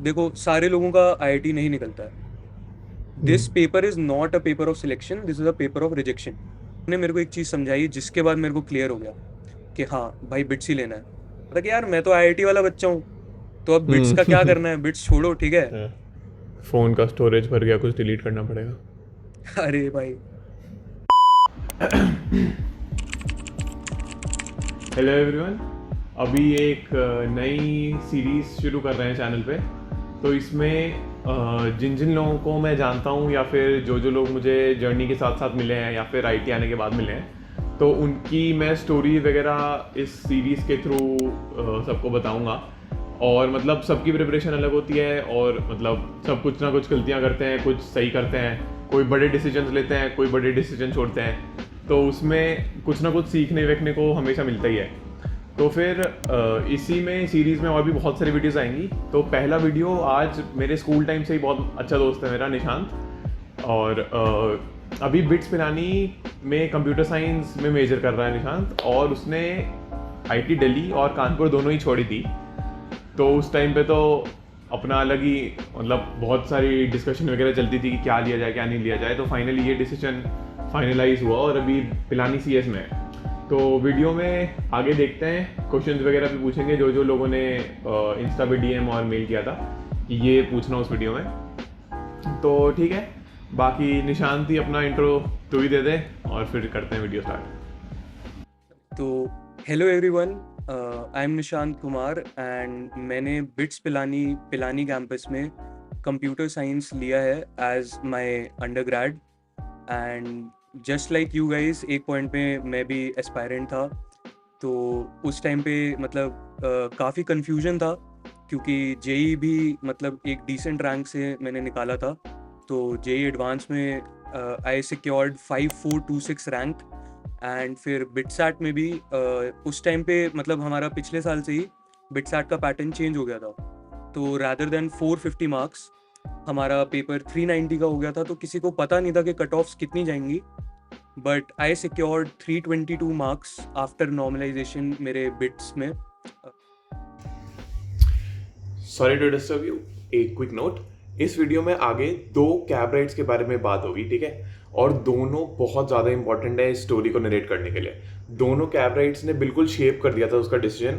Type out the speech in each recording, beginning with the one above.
देखो सारे लोगों का आईआईटी नहीं निकलता है। This paper is not a paper of selection, this is a paper of rejection. ने मेरे को एक चीज समझाई जिसके बाद मेरे को क्लियर हो गया कि हाँ भाई बिट्स ही लेना है। पता कि यार मैं तो आईआईटी वाला बच्चा हूँ, तो अब बिट्स का क्या हम्म। करना है, बिट्स छोड़ो ठीक है। फ़ोन का स्टोरेज भर गया, कुछ डिलीट करना पड़ेगा। अरे भाई। Hello everyone. अभी एक नई सीरीज़ शुरू कर रहे हैं चैनल पे। तो इसमें जिन जिन लोगों को मैं जानता हूँ या फिर जो जो लोग मुझे जर्नी के साथ साथ मिले हैं या फिर आईटी आने के बाद मिले हैं, तो उनकी मैं स्टोरी वगैरह इस सीरीज़ के थ्रू सबको बताऊँगा। और मतलब सबकी प्रिपरेशन अलग होती है और मतलब सब कुछ ना कुछ गलतियाँ करते हैं, कुछ सही करते हैं, कोई बड़े डिसीजंस लेते हैं, कोई बड़े डिसीजन छोड़ते हैं। तो उसमें कुछ ना कुछ सीखने वेखने को हमेशा मिलता ही है। तो फिर इसी में सीरीज़ में और भी बहुत सारी वीडियोस आएंगी। तो पहला वीडियो आज मेरे स्कूल टाइम से ही बहुत अच्छा दोस्त है मेरा, निशांत। और अभी बिट्स पिलानी में कंप्यूटर साइंस में मेजर कर रहा है निशांत, और उसने आईटी दिल्ली और कानपुर दोनों ही छोड़ी थी। तो उस टाइम पे तो अपना अलग ही मतलब बहुत सारी डिस्कशन वगैरह चलती थी कि क्या लिया जाए क्या नहीं लिया जाए। तो फाइनली ये डिसीजन फाइनलाइज हुआ और अभी पिलानी सीएस में है। तो वीडियो में आगे देखते हैं, क्वेश्चंस वगैरह भी पूछेंगे जो जो लोगों ने इंस्टा पे डीएम और मेल किया था कि ये पूछना उस वीडियो में। तो ठीक है, बाकी निशांत ही अपना इंट्रो तो ही दे दे और फिर करते हैं वीडियो स्टार्ट। तो hello everyone, I am Nishant Kumar and मैंने बिट्स पिलानी पिलानी कैंपस में कंप्यूटर साइंस लिया है as my undergrad. And just like you guys, एक पॉइंट पे मैं भी एस्पायरेंट था। तो उस टाइम पे मतलब काफ़ी कन्फ्यूजन था, क्योंकि जेई भी मतलब एक डिसेंट रैंक से मैंने निकाला था। तो जेई एडवांस में आई सिक्योर्ड 5426 रैंक। एंड फिर बिटसैट में भी उस टाइम पे मतलब हमारा पिछले साल से ही बिटसैट का पैटर्न चेंज हो गया था। तो रैदर देन 450 मार्क्स हमारा पेपर 390 का हो गया था। तो किसी को पता नहीं था कि कट ऑफ्स कितनी जाएंगी, but I secured 322 marks after normalisation मेरे बिट्स में। सॉरी टू डिस्टर्ब यू, एक क्विक नोट। इस वीडियो में आगे दो कैब राइड्स के बारे में बात होगी, ठीक है। और दोनों बहुत ज़्यादा इंपॉर्टेंट है इस स्टोरी को नरेट करने के लिए। दोनों कैब राइड्स ने बिल्कुल शेप कर दिया था उसका डिसीजन।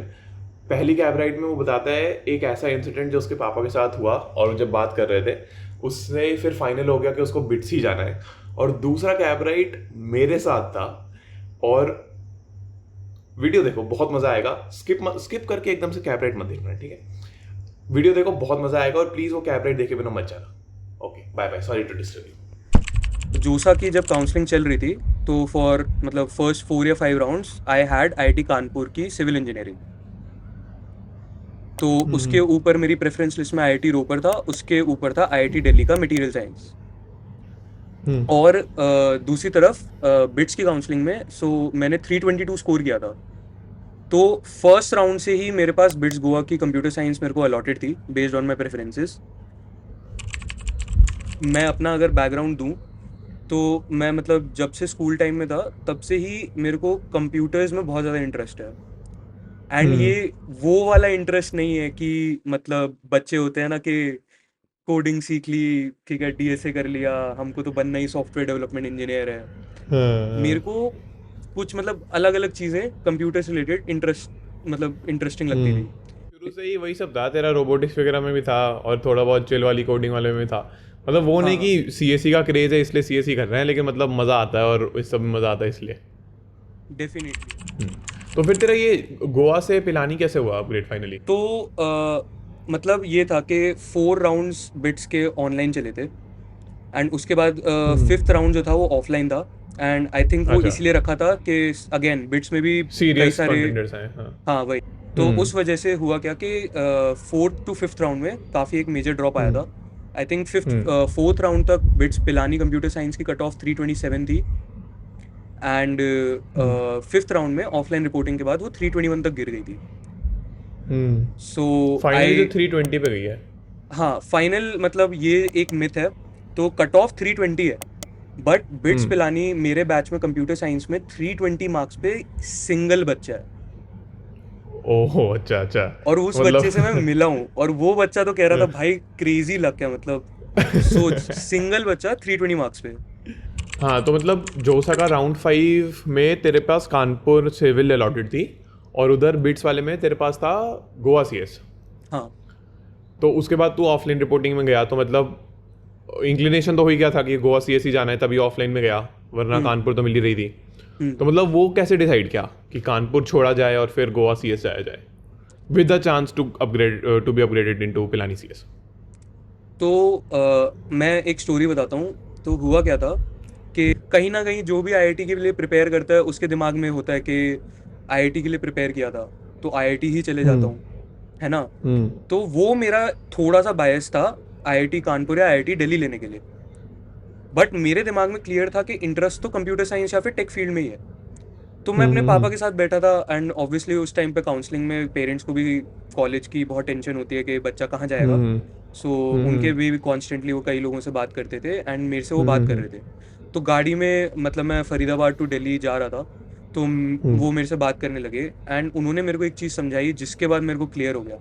पहली कैब राइड में वो बताता है एक ऐसा इंसिडेंट जो उसके पापा के साथ हुआ, और वो जब बात कर रहे थे उससे फिर फाइनल हो गया कि उसको बिट्स ही जाना है। और दूसरा कैब राइड मेरे साथ था। और वीडियो देखो, बहुत मजा आएगा। स्किप करके एकदम से कैब राइड मत देखना, ठीक है। वीडियो देखो, बहुत मजा आएगा, और प्लीज वो कैब राइड देखे बिना मत जाना। Okay, bye bye, sorry to disturb you. JoSAA की जब काउंसलिंग चल रही थी, तो फॉर मतलब फर्स्ट 4 या 5 rounds I had IIT Kanpur की सिविल इंजीनियरिंग। तो उसके ऊपर मेरी प्रेफरेंस लिस्ट में आईआईटी रोपर था, उसके ऊपर था आईआईटी दिल्ली का मटेरियल साइंस। और दूसरी तरफ बिट्स की काउंसलिंग में मैंने 322 स्कोर किया था। तो फर्स्ट राउंड से ही मेरे पास बिट्स गोवा की कंप्यूटर साइंस मेरे को अलॉटेड थी बेस्ड ऑन माई प्रेफरेंसेस। मैं अपना अगर बैकग्राउंड दूं, तो मैं मतलब जब से स्कूल टाइम में था तब से ही मेरे को कंप्यूटर्स में बहुत ज़्यादा इंटरेस्ट है। एंड ये वो वाला इंटरेस्ट नहीं है कि मतलब बच्चे होते हैं ना कि कोडिंग सीख ली, ठीक है, डीएसए कर लिया, हमको तो बनना ही सॉफ्टवेयर डेवलपमेंट इंजीनियर है। मेरे को कुछ मतलब अलग अलग चीज़ें कंप्यूटर से रिलेटेड इंटरेस्ट मतलब इंटरेस्टिंग लगती थी। शुरू से ही वही सब था तेरा, रोबोटिक्स वगैरह में भी था और थोड़ा बहुत चिल वाली कोडिंग वाले में भी था। मतलब वो हाँ नहीं हाँ, कि सीएससी का क्रेज है इसलिए सीएससी कर रहे हैं, लेकिन मतलब मज़ा आता है और इस सब में मज़ा आता है इसलिए। डेफिनेटली। तो फिर तेरा ये गोवा से पिलानी कैसे हुआ अपग्रेड फाइनली? तो मतलब ये था कि 4 राउंड्स बिट्स के ऑनलाइन चले थे। एंड उसके बाद फिफ्थ राउंड जो था वो ऑफलाइन था। एंड आई थिंक वो अच्छा, इसलिए रखा था कि अगेन बिट्स में भी कई सीरियस सारे। कंटेंडर्स हैं, हाँ। हाँ वही। तो उस वजह से हुआ क्या कि फोर्थ टू फिफ्थ राउंड में काफ़ी एक मेजर ड्रॉप आया था। आई थिंक फोर्थ राउंड तक बिट्स पिलानी कंप्यूटर साइंस की कट ऑफ 327 थी। एंड फिफ्थ राउंड में ऑफलाइन रिपोर्टिंग के बाद वो 321 तक गिर गई थी। सो फाइनली तो आई 320 पे गई है। हाँ, फाइनल मतलब ये एक मिथ है। तो कट ऑफ 320 है, बट बिट्स पिलानी मेरे बैच में कंप्यूटर साइंस में 320 मार्क्स पे सिंगल बच्चा है। ओह अच्छा अच्छा। और उस बच्चे से मैं मतलब मिला हूँ, और वो बच्चा तो कह रहा था भाई क्रेजी लक है, मतलब सोच, सिंगल बच्चा 320 मार्क्स पे। हाँ तो मतलब जोसा का राउंड 5 में तेरे पास कानपुर सिविल अलॉटेड थी, और उधर बिट्स वाले में तेरे पास था गोवा सीएस। हाँ। तो उसके बाद तू ऑफलाइन रिपोर्टिंग में गया, तो मतलब इंक्लिनेशन तो हो ही गया था कि गोवा सीएस ही जाना है, तभी ऑफलाइन में गया, वरना हम्म। कानपुर तो मिल ही रही थी। हम्म। तो मतलब वो कैसे डिसाइड किया कि कानपुर छोड़ा जाए और फिर गोवा सीएस जाया जाए, with the chance to upgrade, to be upgraded into Pilani CS? तो मैं एक स्टोरी बताता हूँ। तो हुआ क्या था कि कहीं ना कहीं जो भी आईआईटी के लिए प्रिपेयर करता है उसके दिमाग में होता है कि आईआईटी के लिए प्रिपेयर किया था तो आईआईटी ही चले जाता हम्म। हूँ, है ना। हम्म। तो वो मेरा थोड़ा सा बायस था आईआईटी कानपुर या आईआईटी दिल्ली लेने के लिए। बट मेरे दिमाग में क्लियर था कि इंटरेस्ट तो कंप्यूटर साइंस या फिर टेक फील्ड में ही है। तो मैं अपने पापा हम्म। के साथ बैठा था, एंड ऑब्वियसली उस टाइम पे काउंसलिंग में पेरेंट्स को भी कॉलेज की बहुत टेंशन होती है कि बच्चा कहाँ जाएगा। हम्म। सो हम्म। उनके भी कॉन्स्टेंटली वो कई लोगों से बात करते थे, एंड मेरे से वो बात कर हम्म। रहे थे। तो गाड़ी में, मतलब मैं फरीदाबाद टू दिल्ली जा रहा था, तो हम्म। वो मेरे से बात करने लगे, एंड उन्होंने मेरे को एक चीज़ समझाई जिसके बाद मेरे को क्लियर हो गया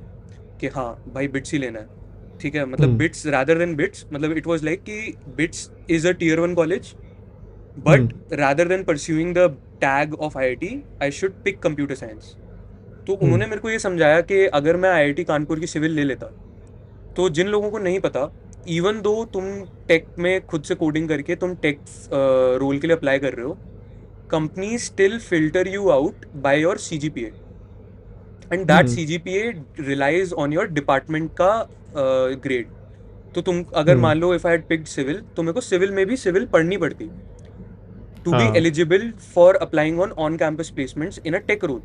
कि हाँ भाई बिट्स ही लेना है। ठीक है, मतलब हम्म। बिट्स रादर देन बिट्स, मतलब इट वाज लाइक कि BITS is a tier 1 college, hmm. But rather than pursuing the tag of IIT I should pick computer science. तो हम्म। उन्होंने मेरे को ये समझाया कि अगर मैं आईआईटी कानपुर की सिविल ले लेता, तो जिन लोगों को नहीं पता, इवन दो तुम टेक में खुद से कोडिंग करके तुम टेक रोल के लिए अप्लाई कर रहे हो, company still filter you out by your CGPA, and that hmm. CGPA relies on your department का ग्रेड। तो तुम अगर हम्म। मान लो if I had picked civil, तो मेरे को सिविल में भी सिविल पढ़नी पड़ती टू बी हाँ eligible for applying on campus placements in a tech role.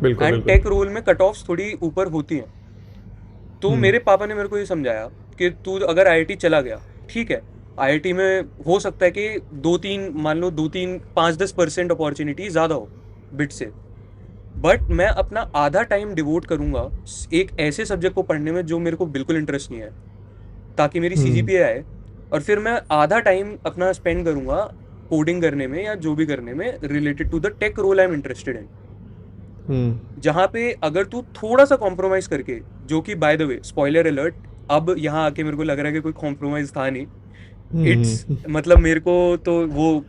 बिल्कुल एंड बिल्कुल। टेक रोल में कट ऑफ्स थोड़ी ऊपर होती हैं। तो हम्म। मेरे पापा ने मेरे को ये समझाया कि तू अगर आईआईटी चला गया, ठीक है, आईआईटी में हो सकता है कि दो तीन, मान लो दो तीन 5-10% अपॉर्चुनिटी ज़्यादा हो बिट से, बट मैं अपना आधा टाइम डिवोट करूंगा एक ऐसे सब्जेक्ट को पढ़ने में जो मेरे को बिल्कुल इंटरेस्ट नहीं है, ताकि मेरी हम्म। सीजीपीए आए। और फिर मैं आधा टाइम अपना स्पेंड करूंगा कोडिंग करने में या जो भी करने में related to the tech role I am interested in. Hmm. जहाँ पे अगर तू थोड़ा सा कॉम्प्रोमाइज करके, जो कि by the way spoiler alert, अब यहाँ आके मेरे को लग रहा है कि कोई कॉम्प्रोमाइज था नहीं। इट्स, हम्म। मतलब मेरे को तो वो,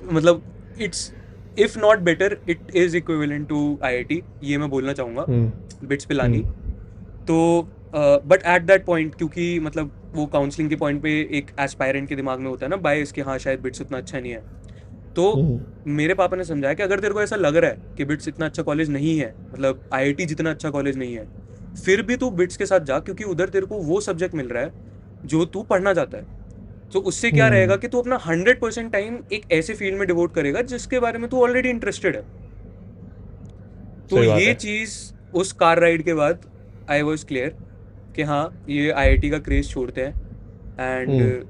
मतलब it's, if not better it is equivalent to IIT, ये मैं बोलना चाहूँगा, हम्म। बिट्स हम्म। पिलानी। तो बट एट दैट पॉइंट, क्योंकि मतलब वो काउंसलिंग के पॉइंट पे एक एस्पायरेंट के दिमाग में होता है ना बायस कि हाँ शायद बिट्स उतना अच्छा नहीं है। तो हम्म। मेरे पापा ने समझाया कि अगर तेरे को ऐसा लग रहा है कि बिट्स इतना अच्छा कॉलेज नहीं है, मतलब आईआईटी जितना अच्छा कॉलेज नहीं है, फिर भी तू बिट्स के साथ जा, क्योंकि उधर तेरे को वो सब्जेक्ट मिल रहा है जो तू पढ़ना चाहता है। तो उससे क्या रहेगा हम्म। कि तू अपना 100% टाइम एक ऐसे फील्ड में डिवोट करेगा जिसके बारे में तू ऑलरेडी इंटरेस्टेड है। तो सही बात ये है। चीज़ उस कार राइड के बाद आई वॉज क्लियर कि हाँ ये आईआईटी का क्रेज छोड़ते हैं। एंड हम्म।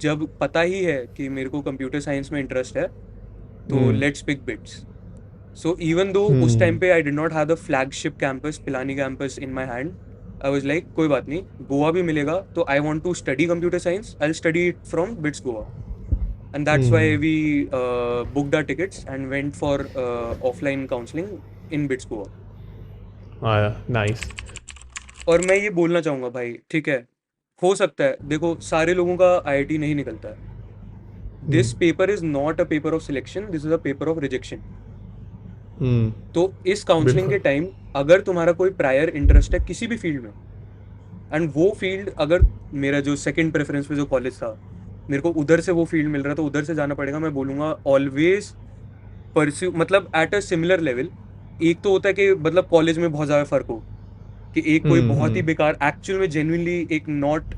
जब पता ही है कि मेरे को कंप्यूटर साइंस में इंटरेस्ट है, तो hmm. Let's pick BITS. So even though उस टाइम हम्म। पे I did not have the flagship campus Pilani campus in my hand, I was like कोई बात नहीं, गोवा भी मिलेगा, तो I want to study computer science, I study it from BITS Goa. And that's why hmm. We booked our tickets and went for offline counseling in BITS Goa. हाँ nice. और मैं ये बोलना चाहूँगा भाई, ठीक है, हो सकता है, देखो सारे लोगों का आईआईटी नहीं निकलता है। This hmm. Paper is not a paper of selection, this is a paper of rejection. Hmm. तो इस काउंसलिंग बिल्कुल। के टाइम अगर तुम्हारा कोई प्रायर इंटरेस्ट है किसी भी फील्ड में, एंड वो फील्ड अगर, मेरा जो सेकंड प्रेफरेंस पे जो कॉलेज था, मेरे को उधर से वो फील्ड मिल रहा था, उधर से जाना पड़ेगा, मैं बोलूँगा ऑलवेज परस्यू, मतलब एट अ सिमिलर लेवल। एक तो होता है कि मतलब कॉलेज में बहुत ज़्यादा फर्क हो, कि एक कोई हम्म। बहुत ही हम्म। बेकार, एक्चुअल में जेन्युइनली एक नॉट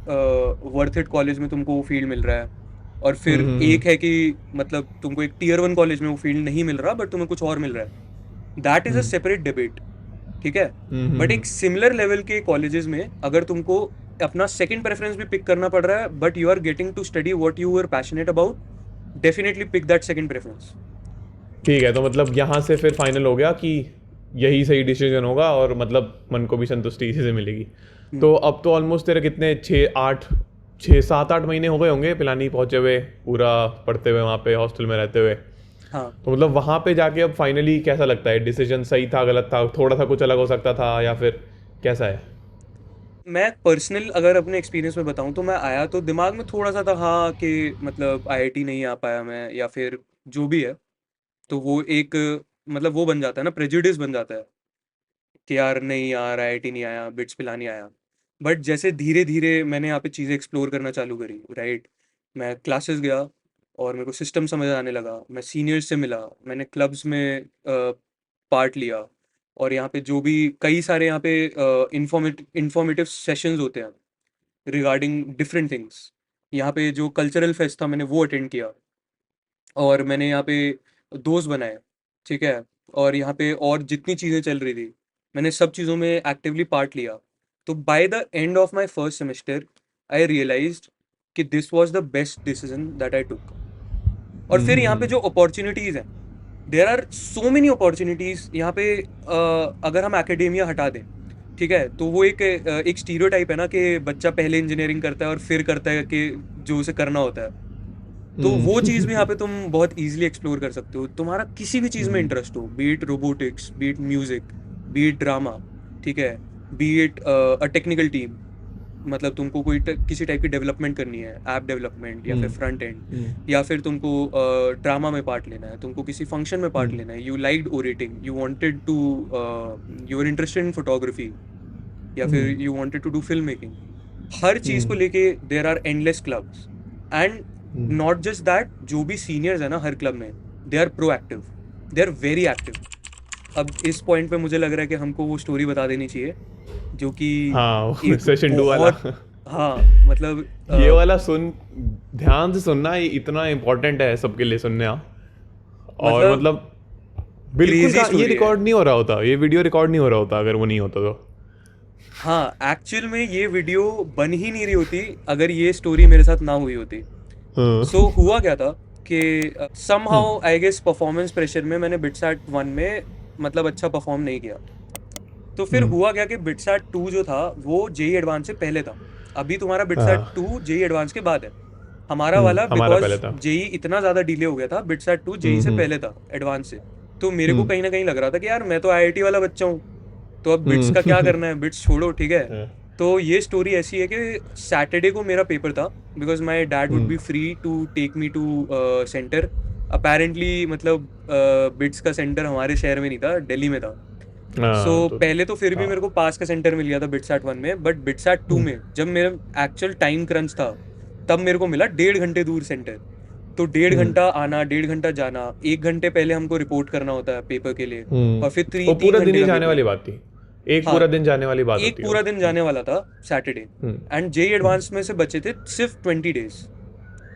वर्थ इट कॉलेज में तुमको वो फील्ड मिल रहा है, और फिर हम्म। एक है कि मतलब तुमको एक टियर 1 कॉलेज में वो फील्ड नहीं मिल रहा बट तुम्हें कुछ और मिल रहा है। That is a hmm. Separate debate, ठीक है। बट हम्म। एक सिमिलर लेवल के कॉलेजेस में अगर तुमको अपना सेकंड प्रेफरेंस भी पिक करना पड़ रहा है, but you are getting to study what you are passionate about, definitely pick that second preference. ठीक है, तो मतलब यहाँ से फिर फाइनल हो गया कि यही सही डिसीजन होगा, और मतलब मन को भी संतुष्टि इसी से मिलेगी। तो अब तो ऑलमोस्ट तेरे कितने 6-7-8 महीने हो गए होंगे पिलानी पहुँचे हुए, पूरा पढ़ते हुए वहाँ पे हॉस्टल में रहते हुए। हाँ। तो मतलब वहाँ पे जाके अब फाइनली कैसा लगता है, डिसीजन सही था गलत था, थोड़ा सा कुछ अलग हो सकता था, या फिर कैसा है? मैं पर्सनल अगर अपने एक्सपीरियंस में बताऊं तो मैं आया तो दिमाग में थोड़ा सा था हाँ कि मतलब आईआईटी नहीं आ पाया मैं या फिर जो भी है। तो वो एक मतलब वो बन जाता है ना, प्रेजुडिस बन जाता है कि यार नहीं यार आईआईटी नहीं आया, बिट्स पिलानी आया। बट जैसे धीरे धीरे मैंने यहाँ पे चीज़ें एक्सप्लोर करना चालू करी, राइट। मैं क्लासेस गया और मेरे को सिस्टम समझ आने लगा, मैं सीनियर्स से मिला, मैंने क्लब्स में पार्ट लिया। और यहाँ पे जो भी कई सारे यहाँ पे इंफॉर्मेटिव सेशंस होते हैं रिगार्डिंग डिफरेंट थिंग्स। यहाँ पे जो कल्चरल फेस्ट था मैंने वो अटेंड किया और मैंने यहाँ पे दोस्त बनाए, ठीक है। और यहाँ पे और जितनी चीज़ें चल रही थी मैंने सब चीज़ों में एक्टिवली पार्ट लिया। तो by the end of my first semester I realized कि this was the best decision that I took. और फिर यहाँ पे जो अपॉर्चुनिटीज़ हैं, there are so many opportunities यहाँ पे। अगर हम एकेडेमिया हटा दें, ठीक है, तो वो एक स्टीरियोटाइप है ना कि बच्चा पहले इंजीनियरिंग करता है और फिर करता है कि जो उसे करना होता है। तो वो चीज़ भी यहाँ पे तुम बहुत इजीली एक्सप्लोर कर सकते हो, तुम्हारा किसी भी चीज़ में इंटरेस्ट हो, B it robotics, B it music, B it drama, ठीक है, B it a technical team. मतलब तुमको कोई किसी टाइप की डेवलपमेंट करनी है, ऐप डेवलपमेंट या फिर फ्रंट एंड, या फिर तुमको ड्रामा में पार्ट लेना है, तुमको किसी फंक्शन में पार्ट लेना है, you liked orating, you wanted to, you are interested in photography, या फिर you wanted to do film making. हर चीज़ को लेके there are endless clubs. And not just that, जो भी सीनियर्स है ना हर क्लब में, they are proactive, they are very active. अब इस पॉइंट पे मुझे लग रहा है कि हमको वो स्टोरी बता देनी चाहिए जो कि हाँ, एक सेशन 2 वाला। बहुत, हाँ मतलब ये वाला सुन, ध्यान से सुनना, ये इतना इम्पोर्टेंट है सबके लिए सुनना। और मतलब मतलब बिल्कुल क्रेजी का ये स्टोरी है। रिकॉर्ड नहीं हो रहा होता, ये वीडियो रिकॉर्ड नहीं हो रहा होता अगर वो नहीं होता तो। हाँ, एक्चुअल में ये वीडियो बन ही नहीं रही होती अगर ये स्टोरी मेरे साथ ना हुई होती। हाँ। सो हुआ क्या था कि somehow I guess performance pressure में मैंने बिटसैट वन में मतलब अच्छा परफॉर्म नहीं किया। तो फिर हुआ क्या कि बिटसैट टू जो था वो जेई एडवांस से पहले था। अभी तुम्हारा बिटसैट हाँ। टू जेई एडवांस के बाद है, हमारा वाला हमारा बिकॉज पहले था। जेई इतना ज़्यादा डिले हो गया था, बिटसैट टू जेई से हम्म। पहले था एडवांस से। तो मेरे को हम्म। कहीं ना कहीं लग रहा था कि यार मैं तो आईआईटी वाला बच्चा हूँ, तो अब बिट्स का क्या हम्म। करना है, बिट्स छोड़ो, ठीक है। हाँ। तो ये स्टोरी ऐसी है कि सैटरडे को मेरा पेपर था, because my dad would be free to take me to centre. Apparently मतलब बिट्स का सेंटर हमारे शहर में नहीं था, दिल्ली में था। सो हाँ, तो पहले तो फिर भी हाँ। मेरे को पास का सेंटर मिल गया था बिट्सैट वन में, बट बिट्सैट टू में जब मेरा एक्चुअल टाइम क्रंच था तब मेरे को मिला 1.5 घंटे दूर सेंटर। तो 1.5 घंटा आना, 1.5 घंटा जाना, 1 घंटे पहले हमको रिपोर्ट करना होता है पेपर के लिए, और फिर वो तीन तीन पूरा दिन घंटे ही का जाने पेपर। वाली बात थी, एक हाँ, पूरा दिन जाने वाली बात एक होती है वो। पूरा दिन जाने वाला था सैटरडे। एंड जेई एडवांस में से बचे थे सिर्फ 20 डेज।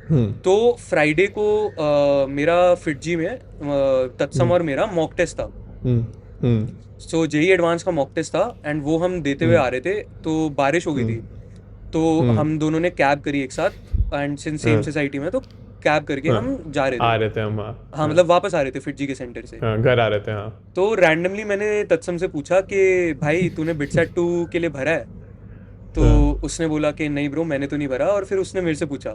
हम्म। तो फ्राइडे को मेरा फिटजी में तत्सम हम्म। और मेरा मॉक टेस्ट था। हम्म। हम्म। सो जेई एडवांस का मॉक टेस्ट था एंड वो हम देते हुए हम्म। आ रहे थे, तो बारिश हो गई हम्म। थी। तो हम्म। हम दोनों ने कैब करी एक साथ, एंड सिंस सेम हाँ। सोसाइटी में, तो कैब करके हाँ, हम जा रहे आ थे। रहे थे हम, हाँ। हाँ, हाँ। मतलब वापस आ रहे थे फिटजी के सेंटर से। हाँ, घर आ रहे थे, हाँ। तो रैंडमली मैंने तत्सम से पूछा कि भाई तूने बिटसेट टू के लिए भरा है? तो हाँ। उसने बोला कि नहीं ब्रो मैंने तो नहीं भरा। और फिर उसने मेरे से पूछा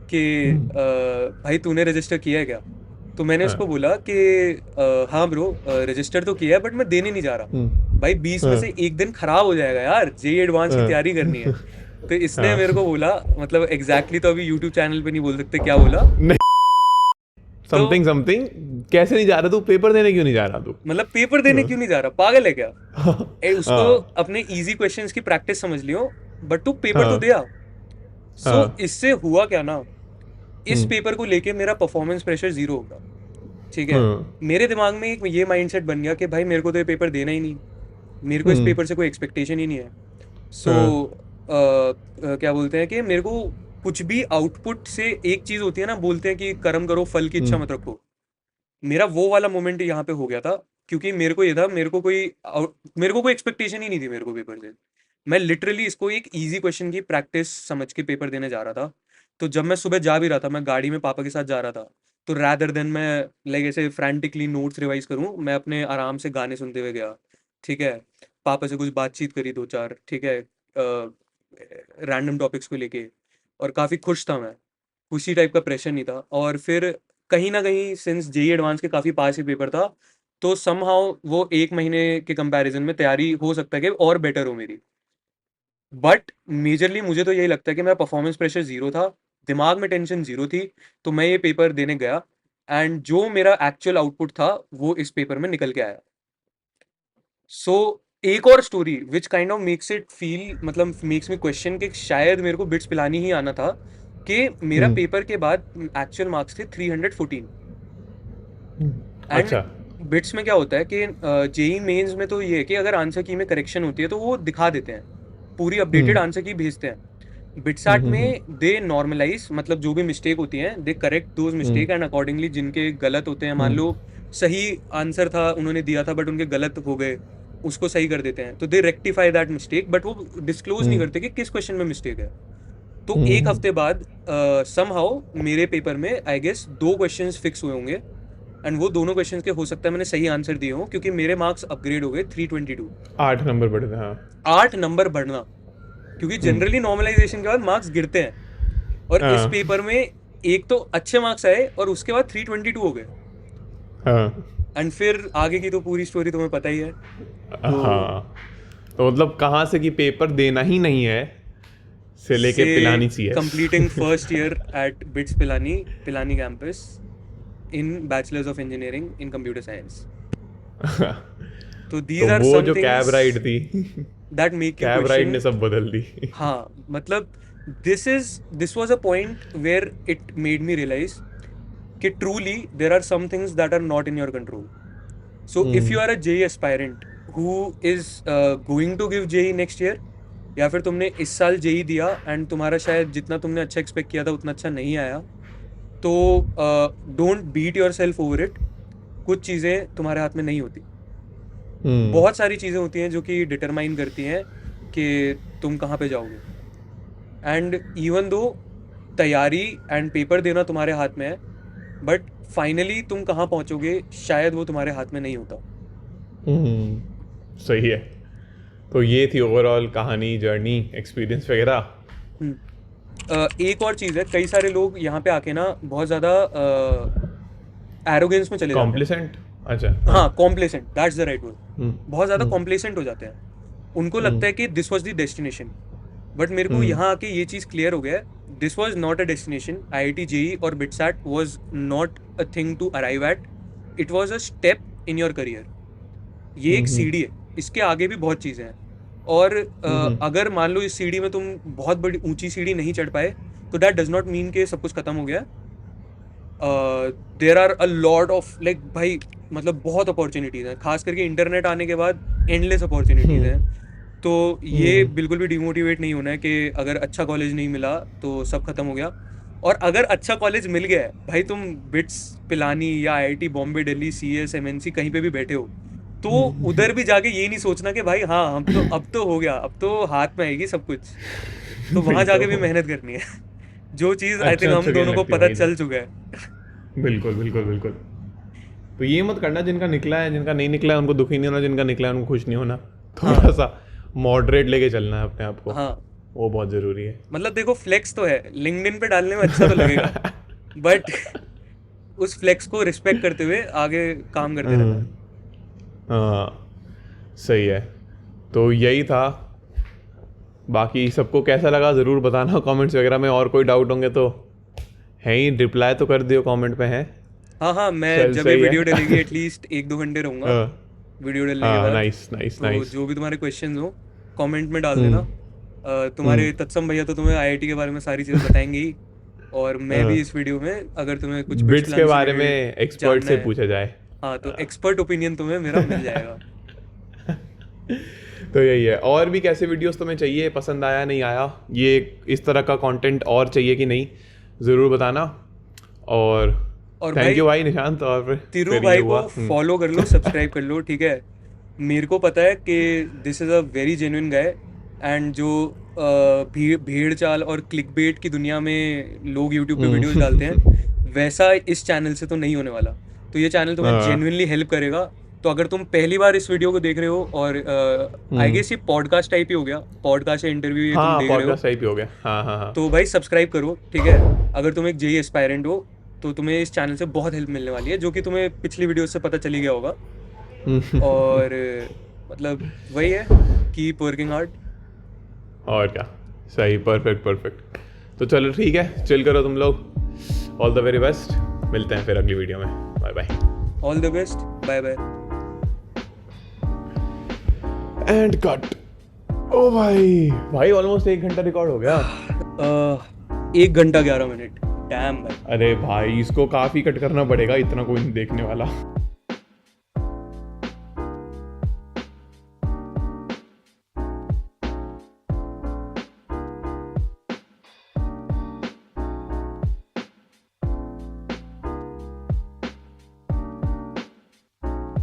कि भाई तूने रजिस्टर किया है क्या? तो मैंने हाँ। उसको बोला कि हाँ ब्रो रजिस्टर तो किया है बट मैं देने नहीं जा रहा। भाई 20 में हाँ। से एक दिन खराब हो जाएगा यार, जेई एडवांस की हाँ। तैयारी करनी है। तो इसने हाँ। मेरे को बोला, मतलब एग्जैक्टली तो अभी यूट्यूब चैनल पे नहीं बोल सकते क्या बोला। नहीं, तो समथिंग समथिंग, कैसे नहीं जा रहा तू, पेपर देने क्यों नहीं जा रहा तू? मतलब पेपर देने क्यों नहीं जा रहा, पागल है क्या? उसको हाँ। अपने इजी क्वेश्चंस की प्रैक्टिस समझ लियो, बट तू पेपर तो हाँ। दिया। सो हाँ। इससे हुआ क्या ना, इस हम्म। पेपर को लेके मेरा परफॉर्मेंस प्रेशर जीरो होगा, ठीक है। हाँ। मेरे दिमाग में एक ये माइंडसेट बन गया कि भाई मेरे को तो ये पेपर देना ही नहीं, मेरे को इस हम्म। पेपर से कोई एक्सपेक्टेशन ही नहीं है। सो हाँ। क्या बोलते हैं कि मेरे को कुछ भी आउटपुट से, एक चीज होती है ना, बोलते हैं कि कर्म करो फल की इच्छा हम्म। मत रखो। मेरा वो वाला मोमेंट यहाँ पे हो गया था, क्योंकि मेरे को ये था, मेरे को कोई एक्सपेक्टेशन ही नहीं थी मेरे को पेपर से। मैं लिटरली इसको एक इजी क्वेश्चन की प्रैक्टिस समझ के पेपर देने जा रहा था। तो जब मैं सुबह जा भी रहा था, मैं गाड़ी में पापा के साथ जा रहा था, तो रैदर देन मैं लाइक ऐसे फ्रैंटिकली नोट्स रिवाइज करूँ, मैं अपने आराम से गाने सुनते हुए गया, ठीक है। पापा से कुछ बातचीत करी दो चार, ठीक है, रैंडम टॉपिक्स को लेके, और काफ़ी खुश था मैं। खुशी टाइप का प्रेशर नहीं था। और फिर कहीं ना कहीं सिंस जेई एडवांस के काफ़ी पास ही पेपर था, तो समहाउ वो 1 महीने के कंपैरिजन में तैयारी हो सकता है कि और बेटर हो मेरी। बट मेजरली मुझे तो यही लगता है कि मेरा परफॉर्मेंस प्रेशर ज़ीरो था, दिमाग में टेंशन ज़ीरो थी, तो मैं ये पेपर देने गया एंड जो मेरा एक्चुअल आउटपुट था वो इस पेपर में निकल के आया। सो एक और story which kind of makes it feel, मतलब मेक्स मी क्वेश्चन कि शायद मेरे को बिट्स पिलानी ही आना था, कि मेरा हम्म। पेपर के बाद एक्चुअल मार्क्स थे 314। एंड अच्छा। बिट्स में क्या होता है कि जेई मेंस में तो ये है कि अगर आंसर की में करेक्शन होती है तो वो दिखा देते हैं, पूरी अपडेटेड हम्म। आंसर की भेजते हैं। बिट्सैट में दे नॉर्मलाइज, मतलब जो भी मिस्टेक होती हैं they correct those hmm. Mistake and accordingly जिनके गलत होते हैं, मान हम्म। लो सही आंसर था उन्होंने दिया था बट उनके गलत हो गए, उसको सही कर देते हैं, तो दे रेक्टिफाई दैट मिस्टेक, बट वो डिस्क्लोज नहीं हम्म। करते कि किस क्वेश्चन में मिस्टेक है। तो एक हम्म। हफ्ते बाद समहाउ मेरे पेपर में आई गेस 2 क्वेश्चंस फिक्स हुए होंगे, एंड वो दोनों क्वेश्चंस के हो सकता है मैंने सही आंसर दिए हों, क्योंकि मेरे मार्क्स अपग्रेड हो गए 322। 8 नंबर बढ़े थे, हाँ। 8 नंबर बढ़ना, क्योंकि हम्म। जनरली नॉर्मलाइजेशन के बाद मार्क्स गिरते हैं, और इस हाँ। पेपर में एक तो अच्छे मार्क्स आए और उसके बाद 322 हो गए। हाँ। एंड फिर आगे की तो पूरी स्टोरी तुम्हें पता ही है। तो हाँ, तो मतलब कहाँ से कि पेपर देना ही नहीं है से लेके से Pilani CS. Completing first year at BITS Pilani, Pilani campus, in bachelors of engineering in computer science. तो तो दीज आर वो सम जो कैब थिंग्स राइड थी, that make you cab ride question. ने सब बदल दी। हाँ, मतलब this was a point where it made me realise कि truly there are some things that are not in your control. So if hmm. you are a JEE aspirant who is going to give JEE next year, या फिर तुमने इस साल JEE दिया and तुम्हारा शायद जितना तुमने अच्छा एक्सपेक्ट किया था उतना अच्छा नहीं आया, तो don't beat yourself over it. कुछ चीज़ें तुम्हारे हाथ में नहीं होती, हम्म। बहुत सारी चीज़ें होती हैं जो कि डिटरमाइन करती हैं कि तुम कहाँ पे जाओगे। एंड इवन दो तैयारी एंड पेपर देना तुम्हारे हाथ में है, बट फाइनली तुम कहाँ पहुँचोगे शायद वो तुम्हारे हाथ में नहीं होता। सही है। तो ये थी ओवरऑल कहानी, जर्नी, एक्सपीरियंस वगैरह। हम्म। एक और चीज़ है, कई सारे लोग यहाँ पे आके ना बहुत ज़्यादा एरोगेंस में चले जाते हैं। कॉम्प्लिसेंट। अच्छा, हाँ। हाँ, complacent, that's the right word. Hmm. बहुत ज़्यादा हम्म। कॉम्प्लेसेंट हो जाते हैं, उनको हम्म। लगता है कि this was the destination. But मेरे को हम्म। यहाँ आके ये चीज़ क्लियर हो गया है, this was not a destination. IIT JEE और BITSAT was not a thing to arrive at, it was a step in your career. ये एक हम्म। सीढ़ी है, इसके आगे भी बहुत चीज़ें हैं। और हम्म। अगर मान लो इस सीढ़ी में तुम बहुत बड़ी ऊंची सीढ़ी नहीं चढ़ पाए, तो दैट डज नॉट मीन कि सब कुछ खत्म हो गया। There are a lot of like भाई, मतलब बहुत अपॉर्चुनिटीज़ हैं, खास करके इंटरनेट आने के बाद एंडलेस अपॉर्चुनिटीज़ हैं। तो ये हम्म। बिल्कुल भी डिमोटिवेट नहीं होना है कि अगर अच्छा कॉलेज नहीं मिला तो सब खत्म हो गया। और अगर अच्छा कॉलेज मिल गया है भाई, तुम बिट्स पिलानी या IIT Bombay, Delhi, CS, MNC कहीं पे भी बैठे हो, तो उधर भी जाके ये नहीं सोचना कि भाई हाँ हम तो अब तो हो गया, अब तो हाथ में आएगी सब कुछ। तो वहाँ वही जाके तो। भी मेहनत करनी है। जो चीज़ आई थिंक अच्छा हम अच्छा कहने दोनों को लगती है पता वहीं से। चल चुका है। बिल्कुल बिल्कुल बिल्कुल। तो ये मत करना, जिनका निकला है, जिनका नहीं निकला है उनको दुखी नहीं होना, जिनका निकला है उनको खुश नहीं होना। थोड़ा हाँ। सा मॉडरेट लेके चलना है अपने आप को, हाँ, वो बहुत ज़रूरी है। मतलब देखो फ्लेक्स तो है, लिंक्डइन पे डालने में अच्छा तो लगेगा, बट उस फ्लेक्स को रिस्पेक्ट करते हुए आगे काम करते रहना है। हम्म। हाँ, सही है। तो यही था। बाकी सबको कैसा लगा ज़रूर बताना कमेंट्स वगैरह में, और कोई डाउट होंगे तो है ही, रिप्लाई तो कर दियो कमेंट पे है। हाँ हाँ, मैं चल जब ये सही वीडियो है। डलेगी एटलीस्ट 1-2 घंटे रहूँगा हाँ। वीडियो डलने के हाँ, बाद। नाइस नाइस तो नाइस। जो भी तुम्हारे क्वेश्चंस हो कमेंट में डाल देना। हम्म। तुम्हारे हम्म। तत्सम भैया तो तुम्हें IIT के बारे में सारी चीज़ें बताएंगे ही, और मैं भी हाँ, इस वीडियो में अगर तुम्हें कुछ बिट्स बिट्स के पिलाने से बारे में रिलेटेड एक्सपर्ट जानना से है, पूछा जाए। हाँ, तो एक्सपर्ट ओपिनियन तुम्हें मेरा मिल जाएगा। तो यही है। और भी कैसे वीडियोस तुम्हें चाहिए, पसंद आया नहीं आया, ये इस तरह का कंटेंट और चाहिए कि नहीं, ज़रूर बताना। और और थैंक भाई, यू भाई निशांत। और तिरु फिर ये भाई हुआ। को फॉलो कर लो, सब्सक्राइब कर लो, ठीक है। मेरे को पता है कि this is a very genuine guy, and जो भीड़ भेड़ चाल और क्लिकबेट की दुनिया में लोग यूट्यूब पे वीडियोस डालते हैं, वैसा इस चैनल से तो नहीं होने वाला। तो ये चैनल तुम्हें हाँ। जेन्युइनली हेल्प करेगा। तो अगर तुम पहली बार इस वीडियो को देख रहे हो, और आई हम्म। गेस ये पॉडकास्ट टाइप ही हो गया, पॉडकास्ट या इंटरव्यू ये तुम हाँ, देख रहे हो, पॉडकास्ट टाइप ही हो गया। हाँ हाँ हाँ। तो भाई सब्सक्राइब करो, ठीक है। अगर तुम एक JEE एस्पायरेंट हो, तो तुम्हें इस चैनल से बहुत हेल्प मिलने वाली है, जो कि तुम्हें पिछली वीडियो से पता चली गया होगा। और मतलब वही है, कीप वर्किंग हार्ड। और क्या, सही, परफेक्ट परफेक्ट। तो चलो ठीक है, चिल करो तुम लोग। ऑल द वेरी बेस्ट, मिलते हैं फिर अगली वीडियो में। Bye bye. All the best, bye bye. And cut. ओ भाई भाई, ऑलमोस्ट 1 घंटा रिकॉर्ड हो गया। 1 घंटा 11 मिनट, डैम भाई। अरे भाई, इसको काफ़ी कट करना पड़ेगा, इतना कोई नहीं देखने वाला।